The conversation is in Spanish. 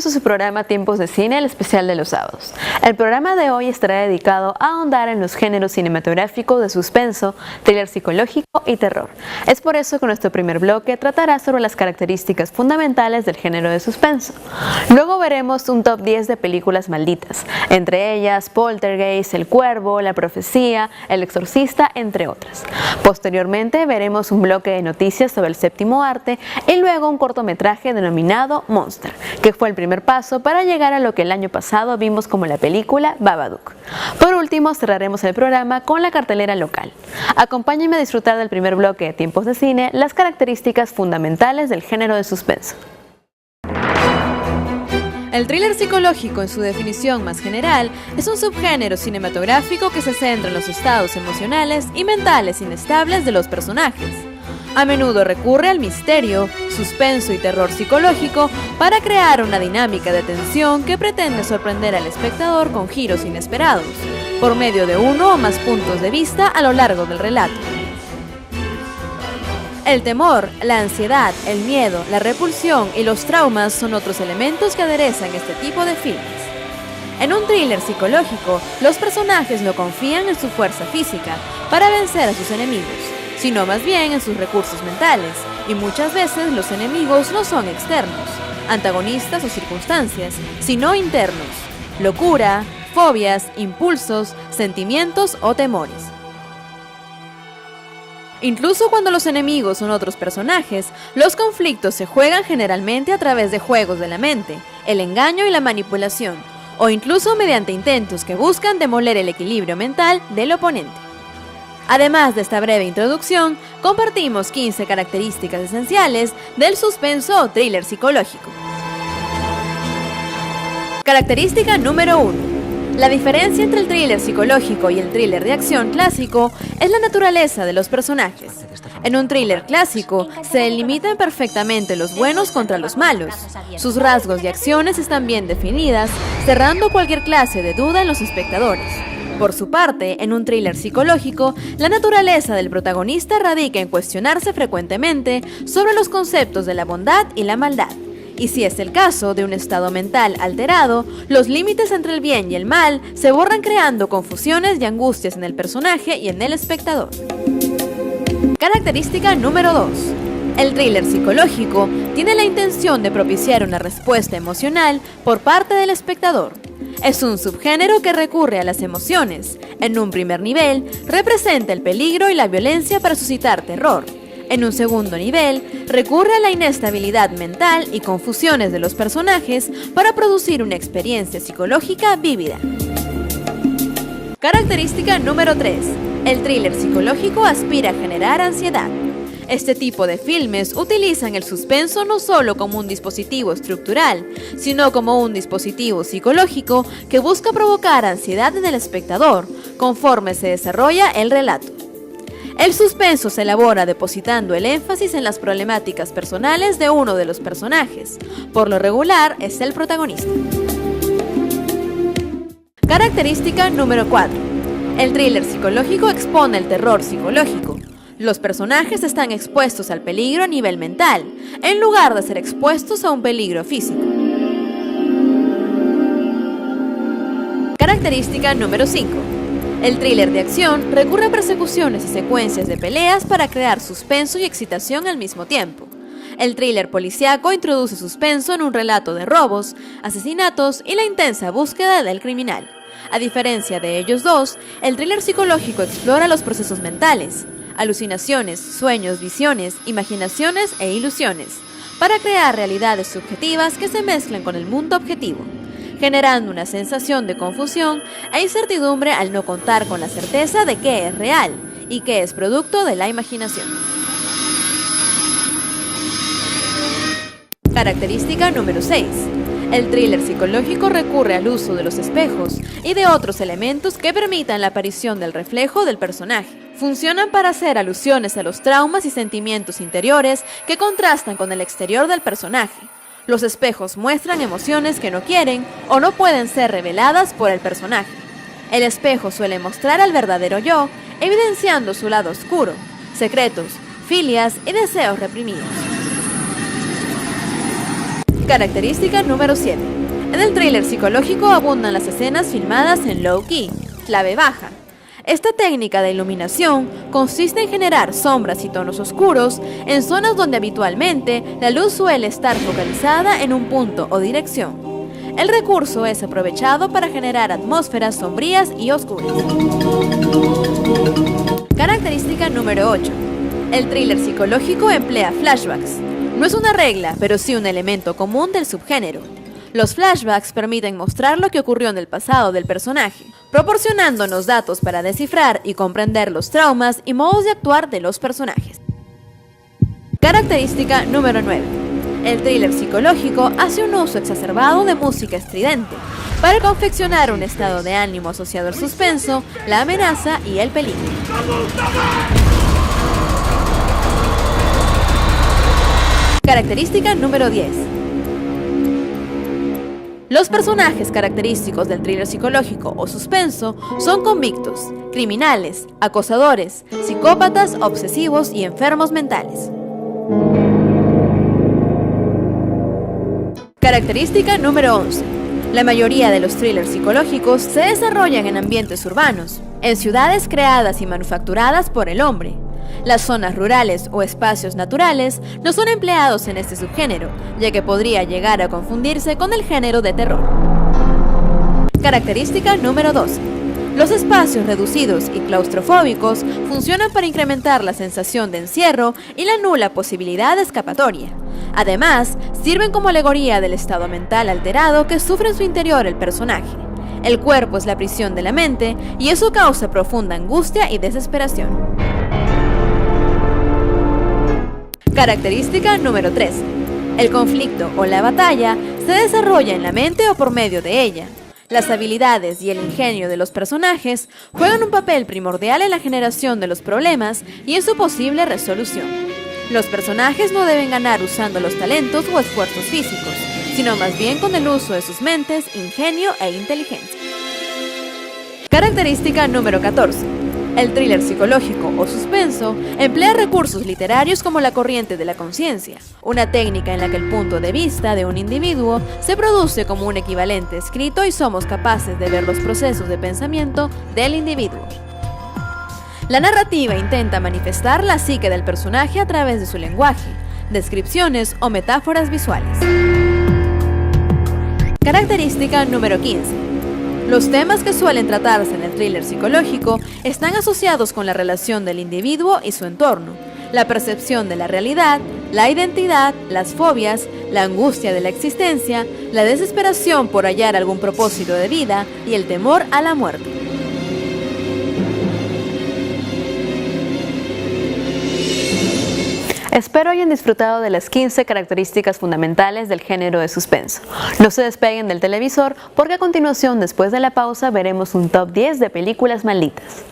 bienvenidos a su programa Tiempos de Cine, el especial de los sábados. El programa de hoy estará dedicado a ahondar en los géneros cinematográficos de suspenso, thriller psicológico y terror. Es por eso que nuestro primer bloque tratará sobre las características fundamentales del género de suspenso. Luego veremos un top 10 de películas malditas, entre ellas Poltergeist, El Cuervo, La Profecía, El Exorcista, entre otras. Posteriormente veremos un bloque de noticias sobre el séptimo arte y luego un cortometraje denominado Monster, que fue el primer paso para llegar a lo que el año pasado vimos como la película Babadook. Por último, cerraremos el programa con la cartelera local. Acompáñenme a disfrutar del primer bloque de Tiempos de Cine, las características fundamentales del género de suspenso. El thriller psicológico, en su definición más general, es un subgénero cinematográfico que se centra en los estados emocionales y mentales inestables de los personajes. A menudo recurre al misterio, suspenso y terror psicológico para crear una dinámica de tensión que pretende sorprender al espectador con giros inesperados, por medio de uno o más puntos de vista a lo largo del relato. El temor, la ansiedad, el miedo, la repulsión y los traumas son otros elementos que aderezan este tipo de filmes. En un thriller psicológico, los personajes no confían en su fuerza física para vencer a sus enemigos, sino más bien en sus recursos mentales, y muchas veces los enemigos no son externos, antagonistas o circunstancias, sino internos: locura, fobias, impulsos, sentimientos o temores. Incluso cuando los enemigos son otros personajes, los conflictos se juegan generalmente a través de juegos de la mente, el engaño y la manipulación, o incluso mediante intentos que buscan demoler el equilibrio mental del oponente. Además de esta breve introducción, compartimos 15 características esenciales del suspenso o thriller psicológico. Característica número 1. La diferencia entre el thriller psicológico y el thriller de acción clásico es la naturaleza de los personajes. En un thriller clásico se delimitan perfectamente los buenos contra los malos. Sus rasgos y acciones están bien definidas, cerrando cualquier clase de duda en los espectadores. Por su parte, en un thriller psicológico, la naturaleza del protagonista radica en cuestionarse frecuentemente sobre los conceptos de la bondad y la maldad. Y si es el caso de un estado mental alterado, los límites entre el bien y el mal se borran, creando confusiones y angustias en el personaje y en el espectador. Característica número 2. El thriller psicológico tiene la intención de propiciar una respuesta emocional por parte del espectador. Es un subgénero que recurre a las emociones. En un primer nivel, representa el peligro y la violencia para suscitar terror. En un segundo nivel, recurre a la inestabilidad mental y confusiones de los personajes para producir una experiencia psicológica vívida. Característica número 3. El thriller psicológico aspira a generar ansiedad. Este tipo de filmes utilizan el suspenso no solo como un dispositivo estructural, sino como un dispositivo psicológico que busca provocar ansiedad en el espectador conforme se desarrolla el relato. El suspenso se elabora depositando el énfasis en las problemáticas personales de uno de los personajes. Por lo regular, es el protagonista. Característica número 4. El thriller psicológico expone el terror psicológico. Los personajes están expuestos al peligro a nivel mental, en lugar de ser expuestos a un peligro físico. Característica número 5. El thriller de acción recurre a persecuciones y secuencias de peleas para crear suspenso y excitación al mismo tiempo. El thriller policíaco introduce suspenso en un relato de robos, asesinatos y la intensa búsqueda del criminal. A diferencia de ellos dos, el thriller psicológico explora los procesos mentales, alucinaciones, sueños, visiones, imaginaciones e ilusiones, para crear realidades subjetivas que se mezclan con el mundo objetivo, generando una sensación de confusión e incertidumbre al no contar con la certeza de qué es real y qué es producto de la imaginación. Característica número 6. El thriller psicológico recurre al uso de los espejos y de otros elementos que permitan la aparición del reflejo del personaje. Funcionan para hacer alusiones a los traumas y sentimientos interiores que contrastan con el exterior del personaje. Los espejos muestran emociones que no quieren o no pueden ser reveladas por el personaje. El espejo suele mostrar al verdadero yo, evidenciando su lado oscuro, secretos, filias y deseos reprimidos. Característica número 7. En el thriller psicológico abundan las escenas filmadas en low key, clave baja. Esta técnica de iluminación consiste en generar sombras y tonos oscuros en zonas donde habitualmente la luz suele estar focalizada en un punto o dirección. El recurso es aprovechado para generar atmósferas sombrías y oscuras. Característica número 8. El thriller psicológico emplea flashbacks. No es una regla, pero sí un elemento común del subgénero. Los flashbacks permiten mostrar lo que ocurrió en el pasado del personaje, proporcionándonos datos para descifrar y comprender los traumas y modos de actuar de los personajes. Característica número 9. El thriller psicológico hace un uso exacerbado de música estridente para confeccionar un estado de ánimo asociado al suspenso, la amenaza y el peligro. Característica número 10. Los personajes característicos del thriller psicológico o suspenso son convictos, criminales, acosadores, psicópatas, obsesivos y enfermos mentales. Característica número 11. La mayoría de los thrillers psicológicos se desarrollan en ambientes urbanos, en ciudades creadas y manufacturadas por el hombre. Las zonas rurales o espacios naturales no son empleados en este subgénero, ya que podría llegar a confundirse con el género de terror. Característica número 12. Los espacios reducidos y claustrofóbicos funcionan para incrementar la sensación de encierro y la nula posibilidad de escapatoria. Además, sirven como alegoría del estado mental alterado que sufre en su interior el personaje. El cuerpo es la prisión de la mente y eso causa profunda angustia y desesperación. Característica número 13. El conflicto o la batalla se desarrolla en la mente o por medio de ella. Las habilidades y el ingenio de los personajes juegan un papel primordial en la generación de los problemas y en su posible resolución. Los personajes no deben ganar usando los talentos o esfuerzos físicos, sino más bien con el uso de sus mentes, ingenio e inteligencia. Característica número 14. El thriller psicológico o suspenso emplea recursos literarios como la corriente de la conciencia, una técnica en la que el punto de vista de un individuo se produce como un equivalente escrito y somos capaces de ver los procesos de pensamiento del individuo. La narrativa intenta manifestar la psique del personaje a través de su lenguaje, descripciones o metáforas visuales. Característica número 15. Los temas que suelen tratarse en el thriller psicológico están asociados con la relación del individuo y su entorno, la percepción de la realidad, la identidad, las fobias, la angustia de la existencia, la desesperación por hallar algún propósito de vida y el temor a la muerte. Espero hayan disfrutado de las 15 características fundamentales del género de suspenso. No se despeguen del televisor porque a continuación, después de la pausa, veremos un top 10 de películas malditas.